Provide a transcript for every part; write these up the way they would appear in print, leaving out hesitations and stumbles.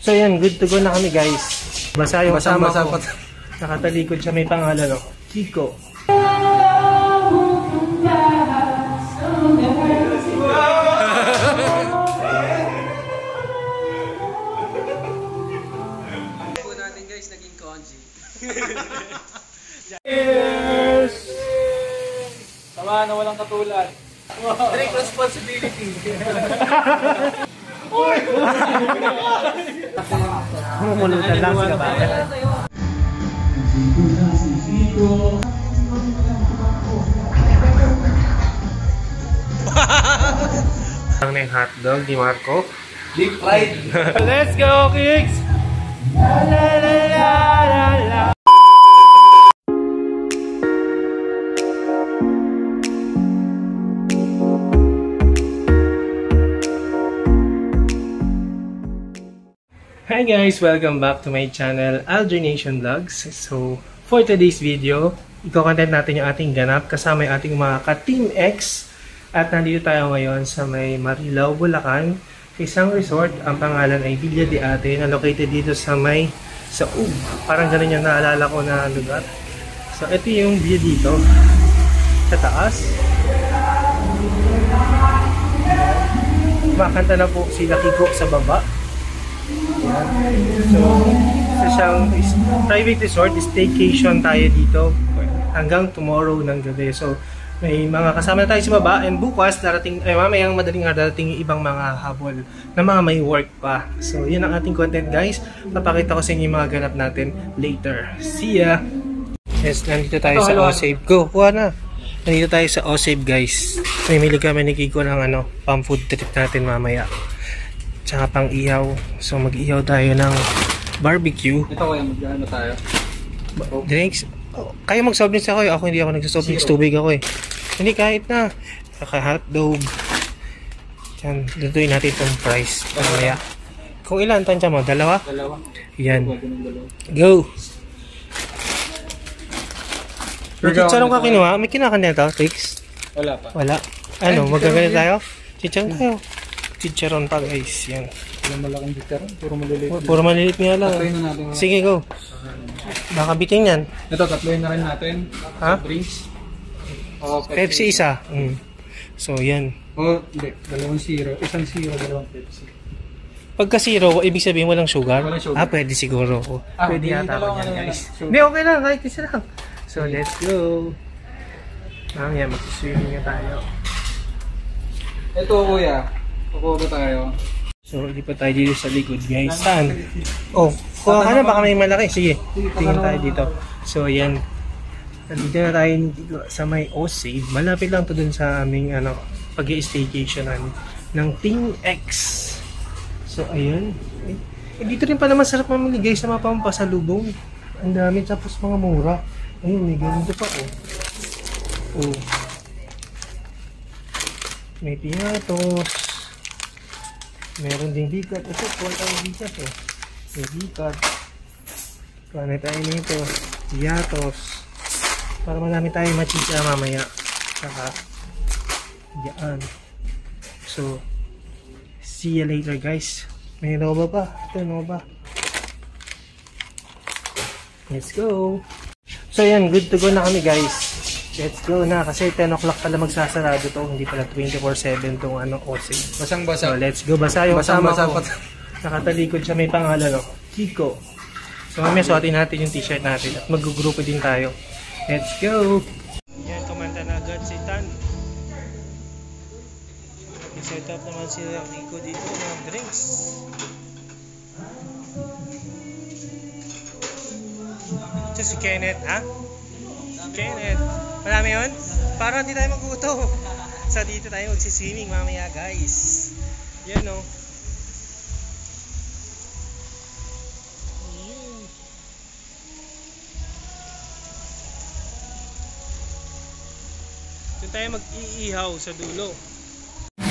So yan, good to go na kami guys. Basa yung kasama ko. Nakatalikod siya, may pangalan o. Kiko. Po natin guys, naging kanji. Cheers! Tama na walang katulad. Take responsibility. Mumulutan lang sila ba? Ang na yung hotdog ni Marco. Deep fried. Let's go, Kicks! La la la la la. Hi guys! Welcome back to my channel, Aldrination Vlogs. So, for today's video, i-content natin yung ating ganap kasama yung ating mga ka-Team X. At nandito tayo ngayon sa may Marilao, Bulacan, isang resort. Ang pangalan ay Villa de Ate, na located dito sa may Saug. Parang ganun yung naalala ko na lugar. So, ito yung view dito sa taas. Makanta na po sila Kiko sa baba. So, isa siyang private resort, staycation tayo dito hanggang tomorrow ng gabi. So, may mga kasama na tayo sa baba and bukas darating, mamayang madaling darating yung ibang mga habol na mga may work pa. So, yun ang ating content guys. Papakita ko sa inyo yung mga ganap natin later. See ya! Yes, nandito tayo sa O-Save. Go, kuha na! Nandito tayo sa O-Save guys. Mamili kami ni Kiko ng pang food trip natin mamaya. Tsaka pang ihaw. So mag-ihaw tayo ng barbecue. Ito kaya mag-ano tayo? Drinks? Oh, kaya mag-soft drinks ako eh. Ako hindi ako nagsa-soft drinks. Tubig ako eh. Hindi kahit na. Saka hotdog. Yan. Lutuin natin itong fries. Mamaya. Kung ilan tansya mo? Dalawa? Dalawa. Yan. Go! May chicharong ka kinuha? May kinakain na ito, Trix? Wala pa. Wala. Ano? Magkagalit tayo? Chicharon tayo. Chicharon pa guys, yan. Walang malaking chicharon, puro maliliit. Puro maliliit nga lang. Tatloyin na natin. Sige, go. Baka bitin yan. Ito, tatloyin na rin natin. Ha? Drinks. Pepsi isa. So, yan. Hindi. Dalawang zero. Isang zero, dalawang Pepsi. Pagka zero, ibig sabihin walang sugar? Walang sugar. Pwede siguro ko. Pwede yata ako yan guys. Hindi, okay lang. Kahit isa lang. So, let's go. Mamaya, mag-swimming na tayo. Ito, kuya. Kukuha tayo. So, hindi pa tayo dito sa likod guys. Saan? Oh, kuha ka na. Baka may malaki. Sige, tingin tayo dito. So, yan. Nandito na tayo dito sa may O-Save. Malapit lang to dun sa aming pag-i-staycationan ng Team X. So, ayun. Dito rin pala masarap mamili guys sa mga pampasalubong. Ang dami tapos mga mura. Ayun, may ganito pa oh. Oh. May piñatos. Meron ding bigat. Ito, kuha tayo bigat eh. May bigat. Kuha na tayo nito. Piñatos. Para marami tayo machicha mamaya. Saka, yan. So, see you later guys. May nova pa. Ito, nova. Let's go. So yan, good to go na kami guys. Let's go na kasi 10 o'clock pala magsasarado to. Hindi pala 24/7 tong O-Save. Basang-basa. So let's go. Basa yung kasama ko. Basang-basa. Nakatalikod siya, may pangalan o. Kiko. So mamaya suotin natin yung t-shirt natin at mag-grupo din tayo. Let's go. Yan, kumanta na agad si Tan. I-set up naman si Kiko dito ng drinks. Ito si Kenneth, ha? Kenneth. Marami yun? Para hindi tayo magutom. So dito tayo magsiswimming mamaya guys. Yan o. Doon tayo mag-iihaw sa dulo.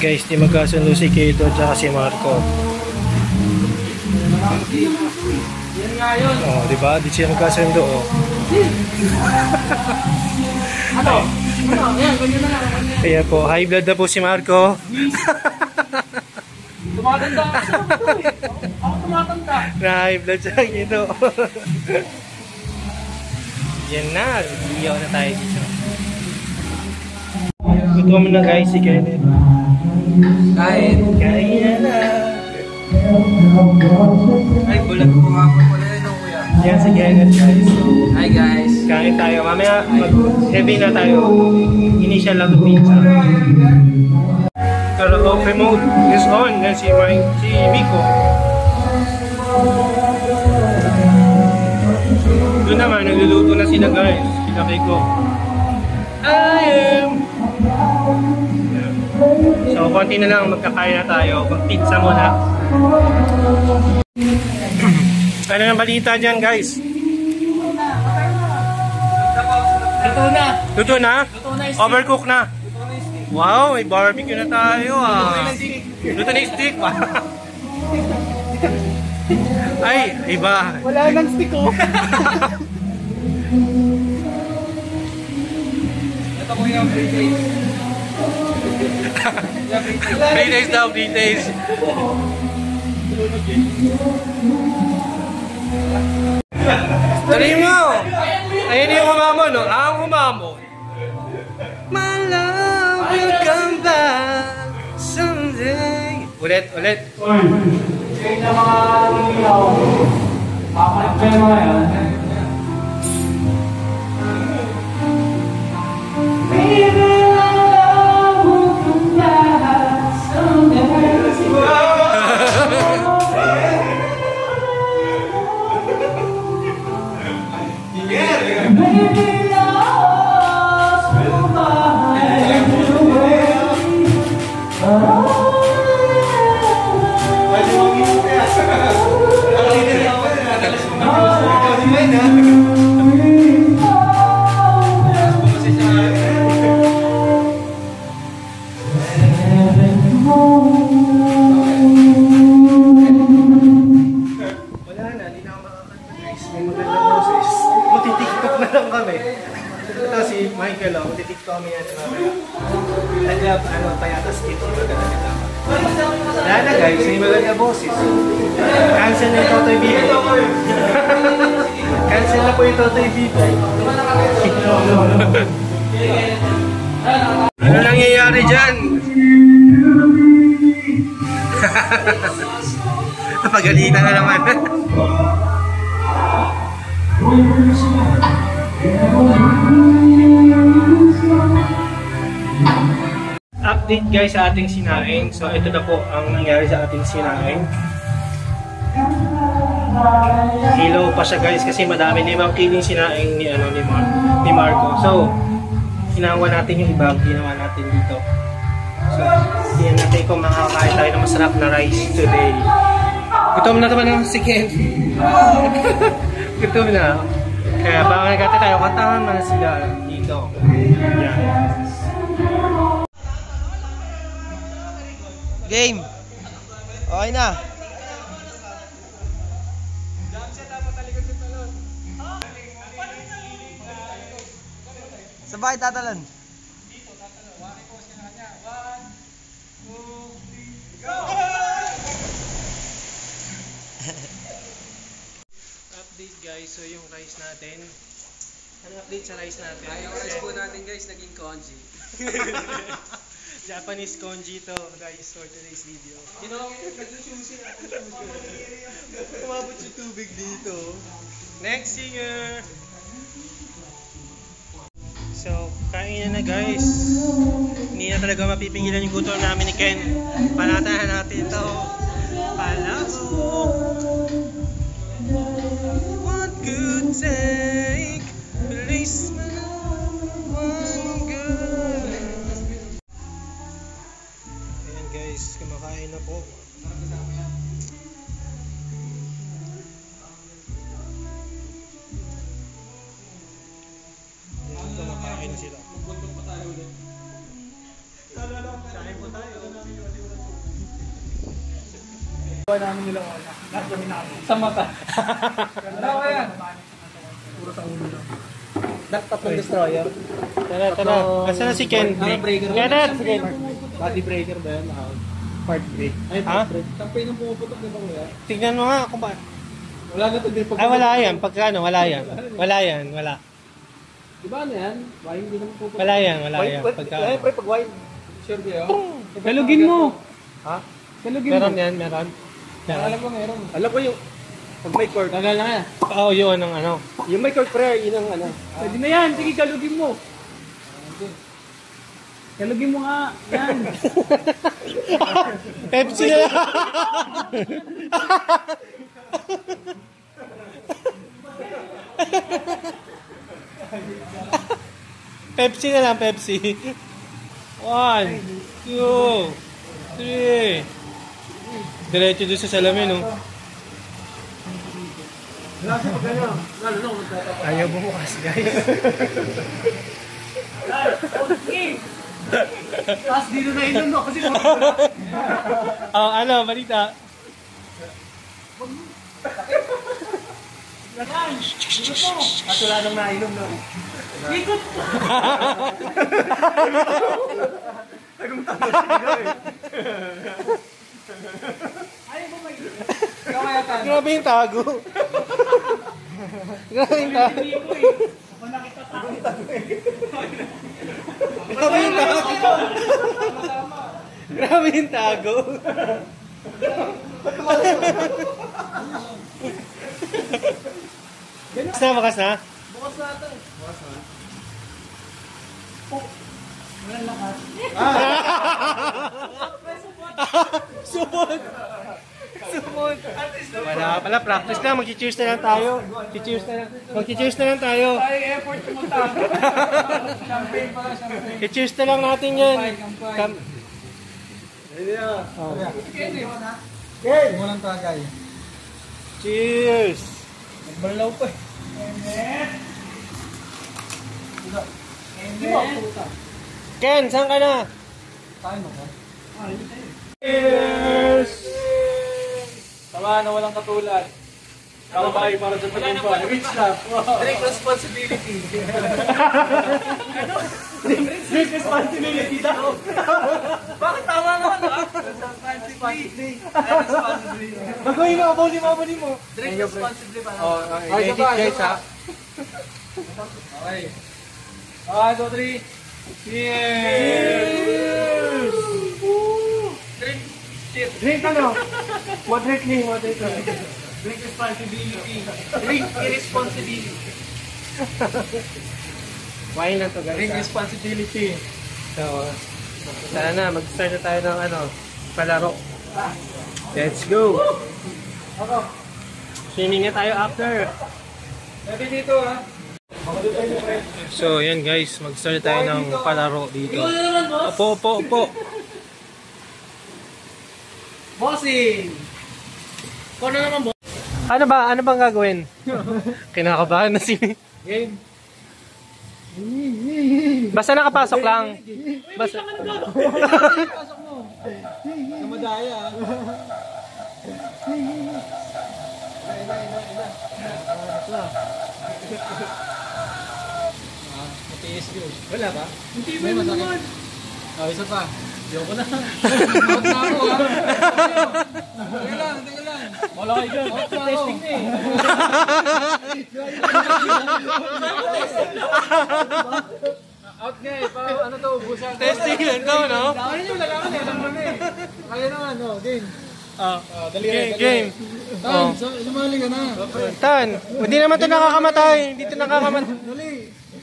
Guys, di magkasundo si Keto at si Marco. Yan nga yun. Oh, di ba? Di siya magkasundo oh. Ano? Yan, ganyan na lang. Kaya po, high blood na po si Marco. Tumatanda ako. Ako tumatanda. Na-high blood siya dito. Yan na, iyaw na tayo dito. Gutom na guys si Kenneth. Kain na. Ay, bulag ko nga po pala yun, kuya. Yan si Kenneth guys. Hi guys. Kain tayo. Mamaya mag-heavy na tayo. Initial lang ng pizza. Karaoke mode is on. Yan si Miko. Doon naman, nagluluto na sila guys. Pinakay ko. I am. So, konti na lang magkakain na tayo. Mag-pizza muna. Ano ang balita dyan guys? Luto na. Luto na? Luto na yung Overcook na? Wow, may barbecue na tayo ah. Luto na yung steak. Ay, iba. Wala nang stick ko. Ito po yung 3 days. 3 days daw, 3 days. Tuloy mo! Ayun yung humamon, no? Ang humamon. My love will come back someday. Ulit, ulit. Check na mga ilaw. Papalit pa yung mga yan. Wala na guys, may maganda boses. Cancel na yung Totoy Bibo. Cancel na po yung Totoy Bibo. Ano nangyayari dyan? Pagalitan na naman. Update guys sa ating sinaing. So ito na po ang nangyari sa ating sinaing. Hilaw pa siya guys kasi madami 5 kiling sinaing ni Marco. So ginawa natin yung iba, ginawa natin dito. So tingnan natin kung makakain tayo ng masarap na rice today. Gutom na naman ang si Ken. Gutom na. Kaya baka nagkata tayo, kantahan na sila dito. Yan. Game. Okay na. Sabay tatalan. Update guys, so yung rice natin. Ano update sa rice natin? Yung rice po natin guys, naging congee. Japanese congee to guys for today's video. Umabot yung tubig dito. Next singer! So, kain na guys. Hindi na talaga mapipigilan yung gutom namin ni Ken. Panatahan natin ito. Palabok! What could take place one good? Ayan guys, kumakain na po. Ayan, kumakain na sila. Kain po tayo. Buwan namin nila wala. Lahat kami namin. Sa mata. Ano ba yan? Puro sa ulo lang. Tatlong destroyer. Tara, tara. Asa na si Ken? Breaker. Kenneth! Body breaker ba yan? Part 3. Ay, Ha? part 3. Champagne ang pumuputok na ba kuya? Tignan mo nga kung ba. Wala na ito din. Ay, wala yan. Pagka ano, wala yan. Wala yan, wala. Di ba ano yan? Wine din naman puputok. Wala yan, wala yan. Pagka, Ay, pre, pag wine. Sure ba yun? Galugin mo! ha? Galugin Meron mo. yan, meron. Alam ko meron. Alam ko yung, pag may cork. Tagal na yan. Oo, yun ang ano. Yung may cork, pre, yun ang ano. Pwede na yan. Sige, galugin mo. Galugin mo nga. Yan. Pepsi na lang. Pepsi na lang, Pepsi. 1, 2, 3. Diretso doon sa salamin, oh. Ayaw bumukas, guys. Tapos dito na ilun mo kasi Oh, ano, balita. at wala nang nainom na. Ikot! Ayaw mo may... Kawayatan. Grabe yung tago. Grabe yung tago. Grabe yung tago. Grabe yung tago. Bukas na, bukas na. Bukas na ito. Supot. Supot. Wala pala, practice na. Mag-cheers na lang tayo. Mag-cheers na lang. Mag-cheers na lang tayo. Ay, effort pumunta. Champagne pala, champagne. I-cheers na lang natin yan. Kampay. Oh. Okay, walang tagay. Cheers. Nagbalaw pa eh. Hindi mo puta. Ken, saan ka na? Tayo mo ba? Cheers. Tama na walang katulad. Kakabay para sa tagumpay. Rich love. Drink responsibility. Drink responsibility daw. Bakit tama naman ah? Responsibility. Baguhin mo, abuli mo. Drink responsibly pa Oh, edit guys ha. Okay. 1, 2, 3. Cheers. Drink shit. Drink ano? Moderately. Drink responsibility. Drink irresponsibility. Wine lang to guys. Drink ha? responsibility. So, tara na, mag-start na tayo ng ano, palaro. Let's go! Ako. Swimming na tayo after. Sabi dito ah. So, yan guys, mag-start tayo ng palaro dito. Ikaw na naman boss. Opo. Bossing. Ikaw na naman boss. Ano bang gagawin? Kinakabahan na si... Game. Basta nakapasok lang. Basta... Pasok mo. Namadaya ah. Matiis yun. Wala ba? Hindi ba naman? Oh, isa pa. Ayoko na. Out na ako ha. Tingnan lang. Wala kayo dyan. Out na ako. Testing na eh. Out nga eh. Ano to? Ubusan. Testing lang daw, no? Ano yung lalaman eh? Alam mo na eh. Kaya naman, no? Game. Dali Game. Tan, lumali ka na. Tan, hindi naman ito nakakamatay. Hindi ito nakakamatay. Dali.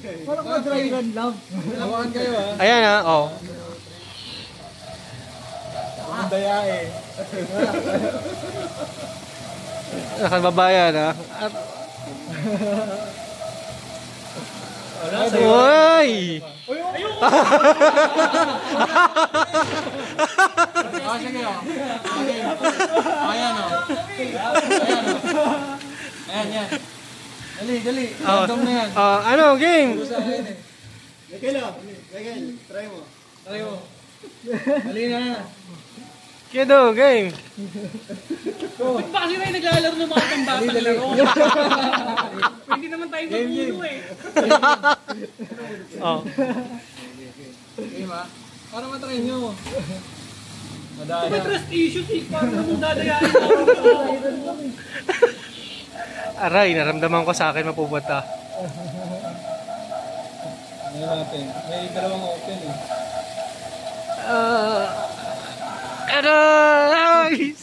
Parang ka-dry run lang. Hawakan kayo ha. Ayan ha, oh. Ang daya eh. Nakababayan ha. Uy! Sige o. Ayan o. Ayan yan. Dali. Oh, Random na yan. ano, game? Try mo. Dali na. Kido, game. Ba't ba kasi may naglalaro ng mga pambata laro? Pwede naman tayo magulo eh. Oh. Game ha. Para matry nyo. May trust issues eh. Paano mo dadayain ako? Aray, naramdaman ko sa akin mapupunta. Ano natin? May dalawang open eh. Aray!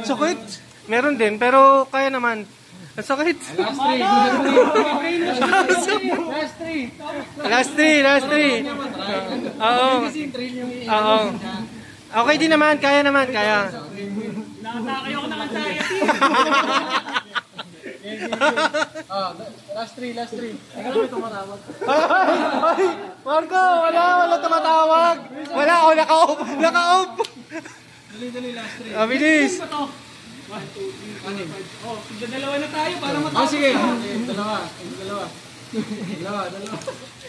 Sakit! Meron din, pero kaya naman. Ang sakit! Last three! Oo. Oo. Okay din naman, kaya naman, kaya. Nakatake ako ng anxiety. Last three. Teka lang, may tumatawag. Ay! Marco! Wala tumatawag! Wala, naka-off! Dali, last three. Bilis! Oh, dalawa na tayo para matapos. Sige. Dalawa.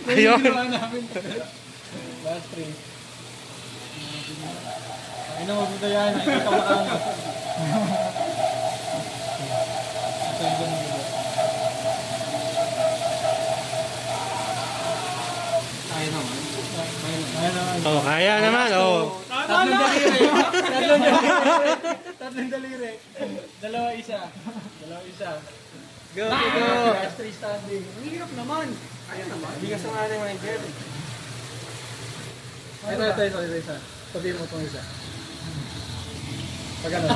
Ayun. Last three. Ay na, mabuta yan. Nakikita ko lang. Oh, kaya naman, oh. Tatlong daliri. Dalawa isa. Go. Last three standing. Ang hirap naman. Hindi ka sumali, Michael. Ito, isa. Sabihin mo itong isa. Pagano.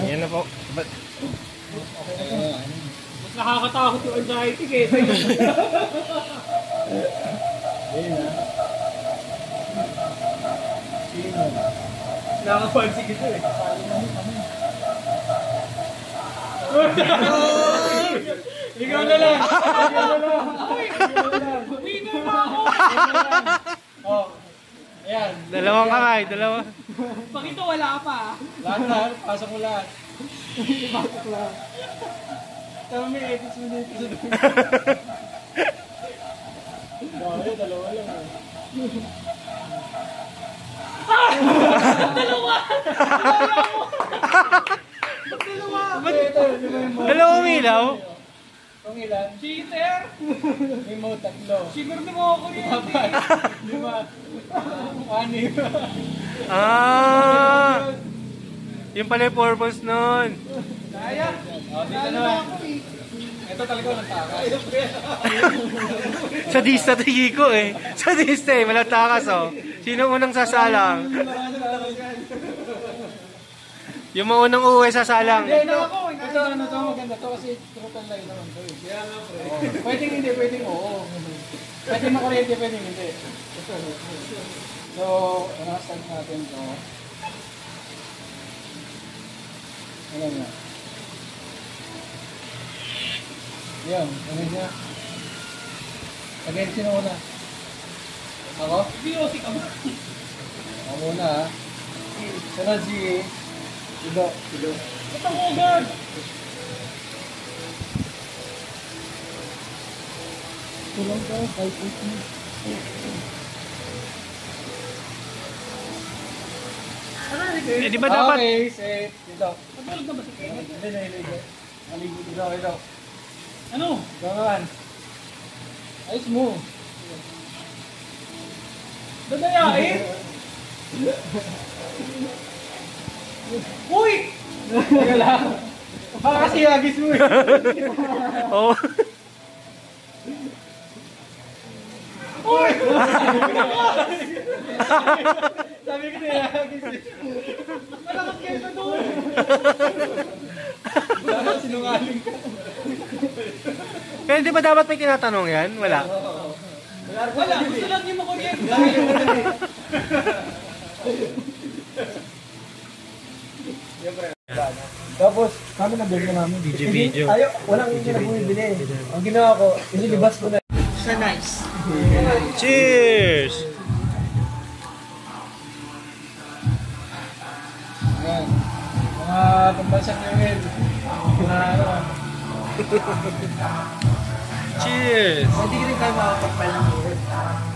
Yan na po. Mas nakakatakot yung anxiety kaysa yun. Ayun na. Sino? Nakapansin kita eh. Ikaw na lang. Winner na ako. Oh. Ayan. Dalawang kamay, dalawa. Pag ito wala pa. Lahat. Pasok mo lahat. Pasok lahat. Tama may edits mo dito. Bakit? Dalawa lang eh. Dalawa umilaw? Kung ilan? Cheater! May mo, tatlo. Siguro na mo ako yun. Lima. Anim. Yung pala yung purpose nun. Kaya. Dito na. Ito talaga nagtakas. Sa dista tingin ko eh. Sa dista eh, walang takas oh. Sino unang sasalang? Yung maunang uwi sasalang. Ito maganda to kasi total line naman to. Kaya nga pre. Pwedeng hindi, pwedeng oo. Pwedeng makuryente, pwedeng hindi. So, start natin to. Ayan na. Yan, ano niya? Again, sino una? Ako? Biyosi ka ba? Ako muna ha. Sunod si Ido. Ito ko agad. Tulong ka, 5-8 Eh di ba dapat? Okay, set. Ito. Natulog na ba si Kenneth? Hindi na iligo. Maligo ito. Ano? Gawin. Ayos mo. Dadayain? Uy! Teka lang. Baka kasi hagis mo eh. Oo. Uy! Sabi ko na hagis eh. Malakas kayo na doon! Dapat sinungaling ka. Pero di ba dapat may tinatanong yan? Wala. Wala, gusto lang yung makuryente. Tapos, kami na-build na namin. Video. Ayaw, walang hindi na bumibili. Ang ginawa ko, inilibas ko na. Sa nice. Cheers! Ayan. Mga pambansang level. Mga ano. Cheers! Hindi rin kayo makapagpal ng level.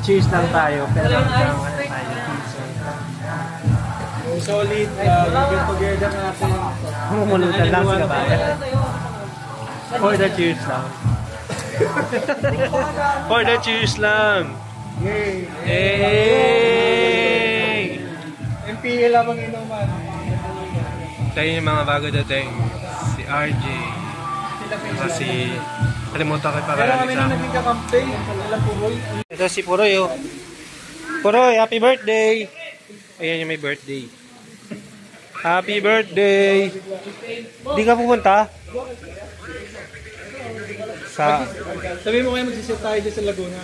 Cheers lang tayo. Pero Solid, we'll together natin. Humulutan lang sila ba? For the cheers lang. For the cheers lang. Yay! Hey! MPA lamang inuman. Tayo yung mga bago dating. Si RJ. Si... Kalimutan ko para Pero kami nung naging ka-campaign, nila Puroy. Ito si Puroy, oh. Puroy, happy birthday! Ayan yung may birthday. Happy birthday! Di ka pupunta? Sabi mo kayo magsiset tayo dyan sa Laguna.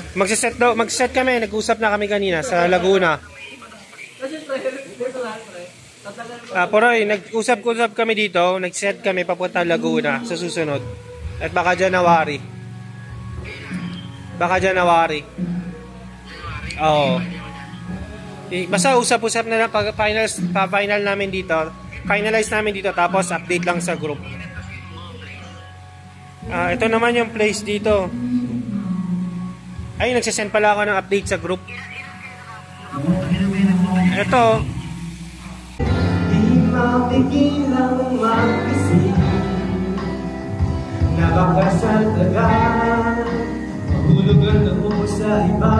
Magsiset kami. Nag-usap na kami kanina sa Laguna. Puroy, nag-usap kami dito. Nag-set kami papunta Laguna sa susunod. At baka January. Oo. Basta usap-usap na lang pag final namin dito. Finalize namin dito tapos update lang sa group. Ito naman yung place dito. Ay, nagsasend pala ako ng update sa group. Ito. Di mapigilang mag-isip na baka sa tagal mahulugan ako sa iba.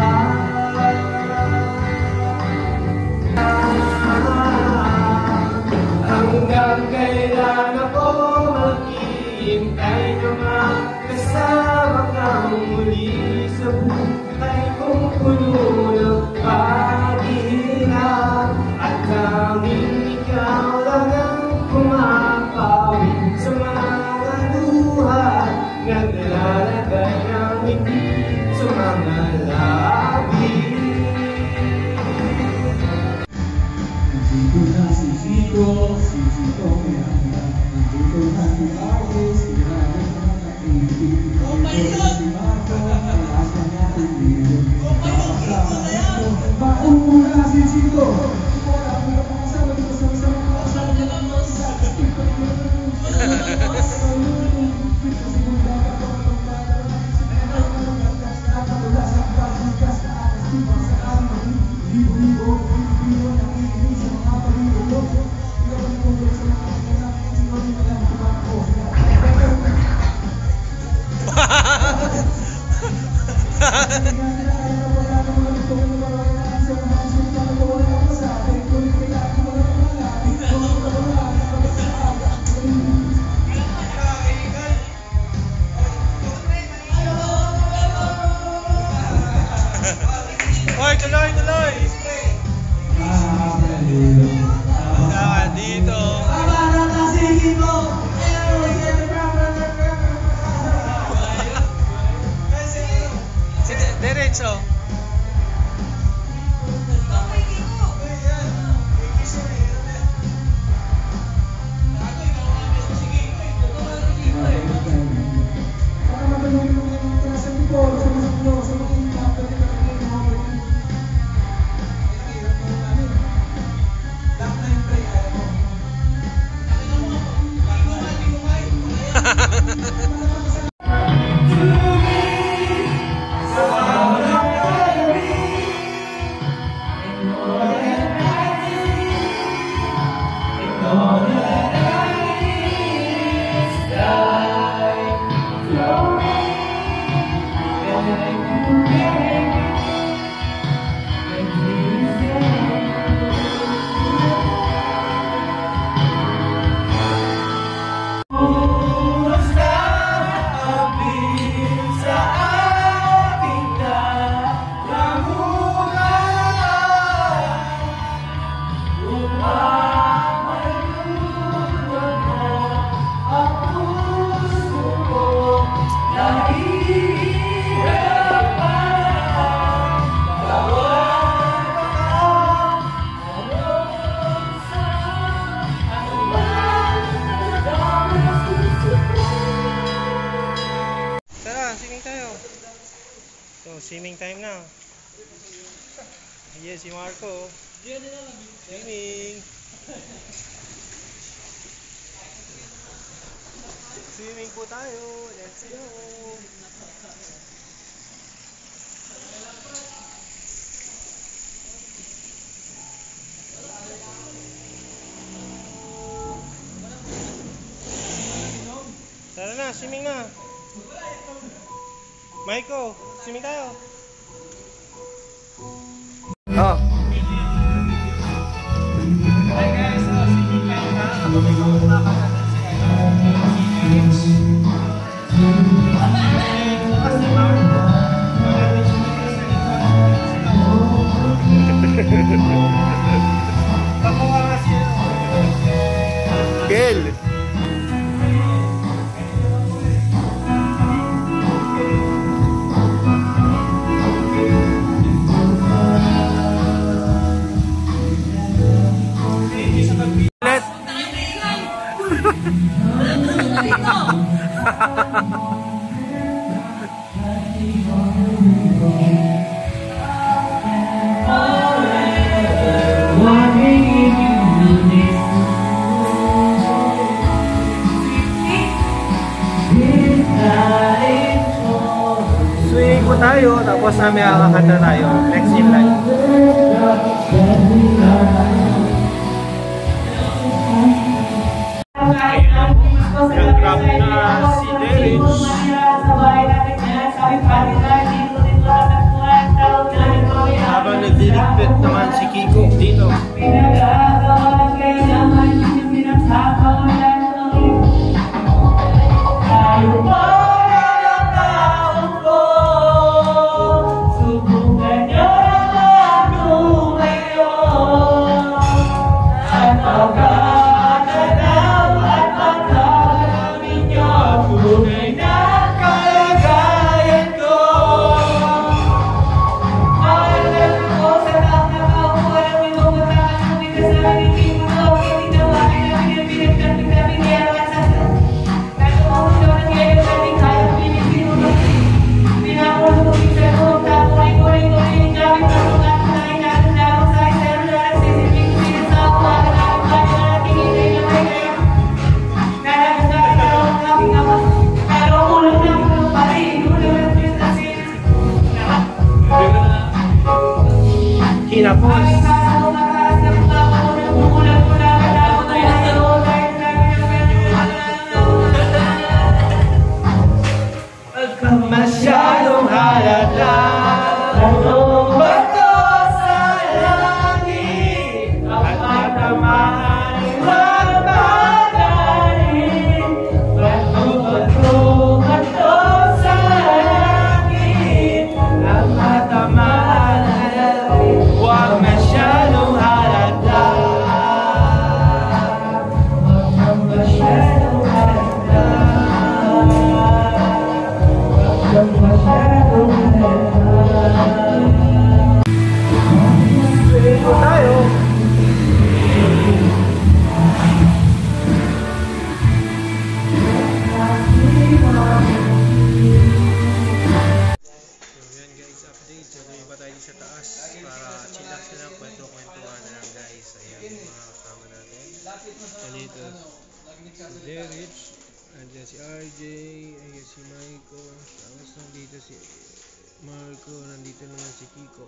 Hanggang kailan ako maghihintay na makasama kang muli sa buhay kong puno ng pag-iingat at tanging ikaw lang ang pumapawi sa mga luha naglalagay ng ngiti sa mga labi. Nandito na si Zico, kaya nandito na si Artis, ginagawa na nakikinig. Nandito si Marco, nalasan niya tumilin. Nakasama nito, maungo na si Zico. Wala mo na pangasama, di ba sama-sama makasama niya lang mga isa. Oy, tuloy! Dito. Diretso. Swimming time na. Yes, si Marco. Swimming. Swimming po tayo. Let's go. Tara na, swimming na. Maiko, swimming tayo. Oh. Hi guys, swimming tayo na. Kel! Swing po tayo, tapos may kakanta tayo. Next in line. Nag-grab na si Derich. Habang nagdiligpit naman si Kiko dito. Masyadong halata bato sa langit at matamaan magpadaling bato sa langit at matamaan huwag masyadong halata masyadong halata. Swing tayo. Yan guys, update. So doon pa tayo sa taas para chillax na lang, kwento-kwentuhan na lang guys. Ayan yung mga kasama natin. Dito si Derich, andyan si RJ, ayan si Michael, tapos nandito si Marco, nandito naman si Kiko.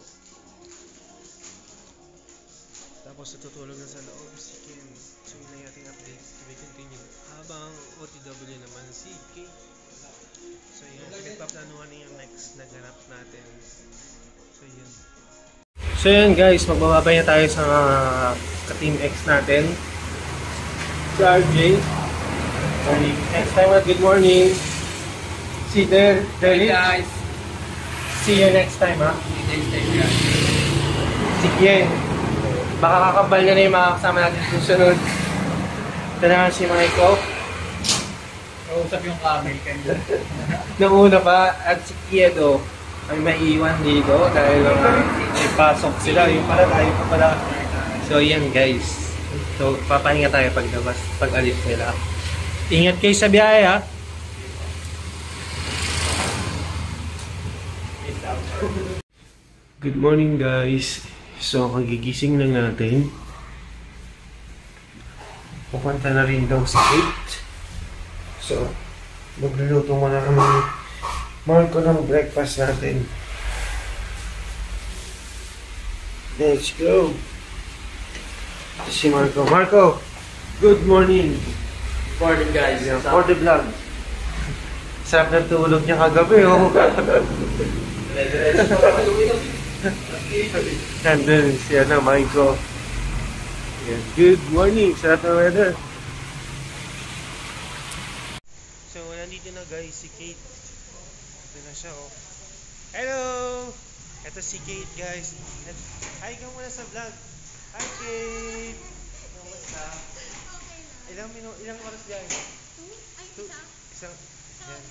Tapos natutulog na sa loob si Ken. So yun na yung ating update to be continued. Habang OTW naman si Kate. So yun, pinagpaplanuhan na yung next na ganap natin. So yun. So yun guys, magbababay na tayo sa ka-Team X natin. Si RJ. Next time, good morning. See there, Derich. Guys. See you next time, ha? Next time, guys. Si Kien. Baka kakabal na yung mga kasama natin susunod. Ito na si Michael. Kausap yung camel kanina. Nauna pa, at si Kiedo ay maiiwan dito dahil may pasok sila. Yung pala tayo pa pala. So yan guys. So papahinga tayo pag alis nila. Ingat kayo sa biyahe, ha? Good morning guys. So kagigising lang natin. Pupunta na rin daw si Kate. So magluluto muna kami Marco ng breakfast natin. Let's go. Si Marco. Marco, good morning. Morning, guys. Yeah, for the vlog. Sarap ng tulog niya kagabi, oh. Nandun si Michael. Yeah. Good morning, sarap ng weather. So, nandito na guys si Kate. Ito na siya, oh. Hello! Ito si Kate, guys. Hi ka muna sa vlog. Hi, Kate! Kamusta? Ilang oras yan? 2? Isang. Yan.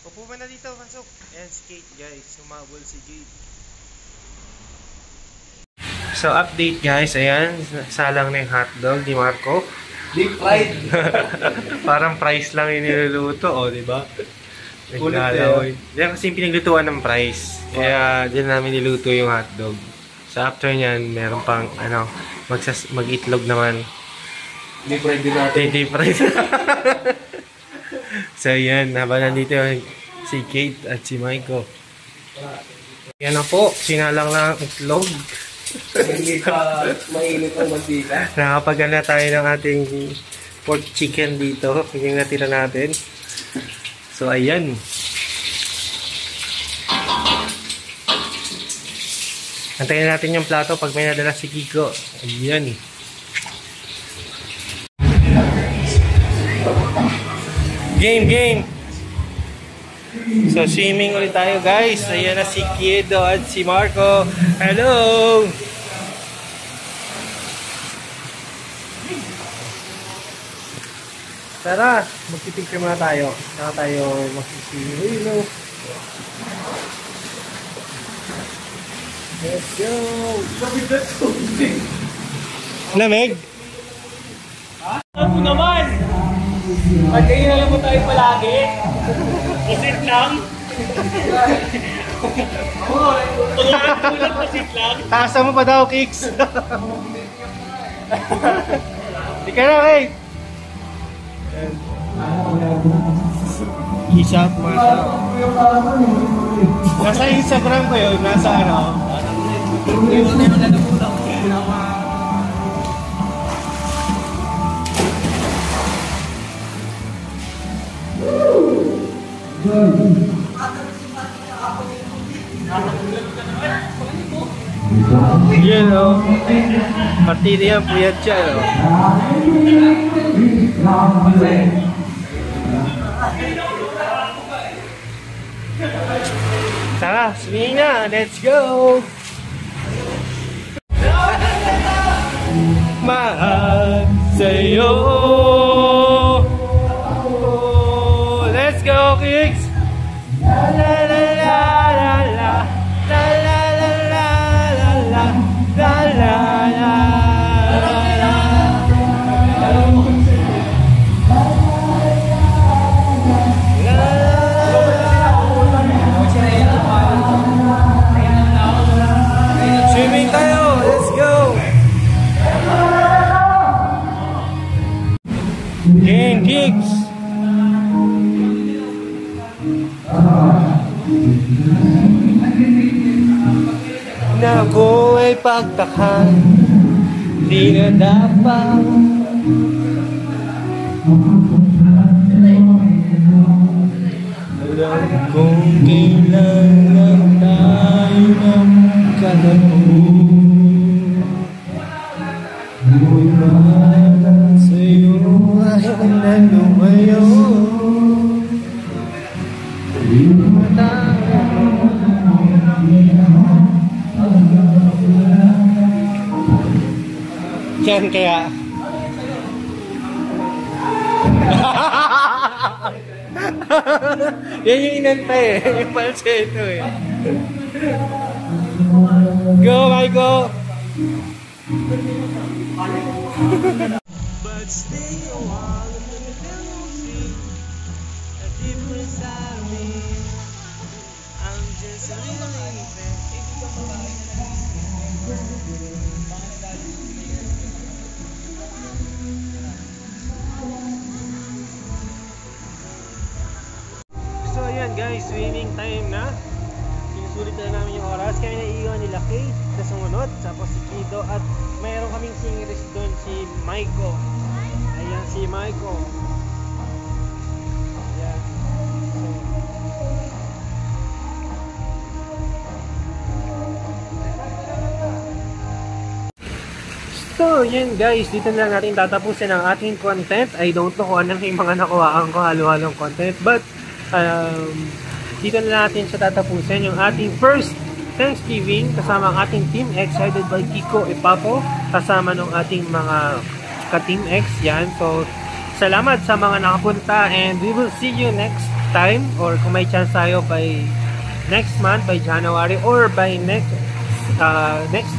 Upo ba na dito, Mansok? Ayan si Kate, guys. Sumabol si Kate. So, update guys. Ayan, salang na yung hotdog ni Marco. Deep fried. Parang price lang yung niluluto, oh, di ba? Kulit Naglalawoy. Yan kasi yung pinaglutuan ng price. Kaya dyan namin niluto yung hotdog. So after nyan, meron pang mag-itlog naman. Deep fried din natin. Deep fried. So yan, habang nandito si Kate at si Maiko. Yan na po, sinalang na ang itlog. Hindi pa mainit ang mantika. Nakapagana tayo ng ating pork chicken dito. Yung natira natin. So, ayan. Antayin natin yung plato pag may nadala si Kiko. Ayan. Game! So, swimming ulit tayo guys. Ayan na si Kiedo at si Marco. Hello! Tara, magpipicture muna tayo. Saka tayo magsiswimming. Hello! Let's go! Lamig? Ano naman? Pag kayo na lang mo tayo palagi. Pasit lang. Tulad pasit lang. Taasa mo pa daw, Kicks. Di ka na, eh. Isap, masap. Nasa Instagram ko yun. Nasa ano? Yan o. Partida yan, puyat siya o. Tara, swimming na. Let's go! Mahal sa'yo. Let's go, Kicks! La la la la la la. La la la la la la. La la la. Swimming tayo! Let's go! Game Kicks! Na ako ay pagtakhan, di na dapat. Alam kong kailangan tayo ng kalabog. Ako'y bahala sa'yo ay nalumayo. Di mo tayo. Yan kaya. Yan yung inantay eh. Yung falsetto eh. Go, Maiko! But stay a while and then you'll see a different side of me. I'm just a little infant. So ayan guys, swimming time na. Sinusulit na namin yung oras. Kami naiiwan nila Kate na sumunod. Tapos si Kido at mayroon kaming singers doon, si Maiko. Ayan si Maiko. Ayan. So, So, yun guys, dito na lang natin tatapusin ang ating content. I don't know kung ano yung mga nakuhaan ko halo-halong content, but dito na natin siya tatapusin yung ating first Thanksgiving kasama ang ating Team X headed by Kiko Epapo, kasama ng ating mga ka-Team X yan. So, salamat sa mga nakapunta and we will see you next time or kung may chance tayo by next month, by January or by next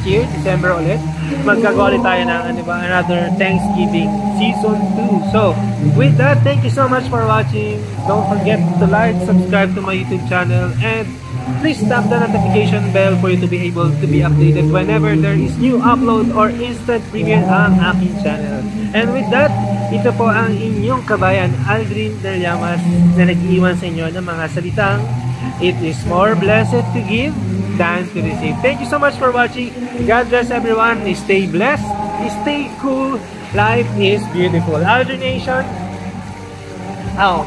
year, December ulit, magkagawa ulit tayo ng another Thanksgiving Season 2. So, with that, thank you so much for watching. Don't forget to like, subscribe to my YouTube channel, and please tap the notification bell for you to be able to be updated whenever there is new upload or instant premiere ang aking channel. And with that, ito po ang inyong kabayan, Aldrin Del Llamas, na nag-iwan sa inyo ng mga salitang, it is more blessed to give than to receive. Thank you so much for watching. God bless everyone. Stay blessed. Stay cool. Life is beautiful. Aldrin Nation out.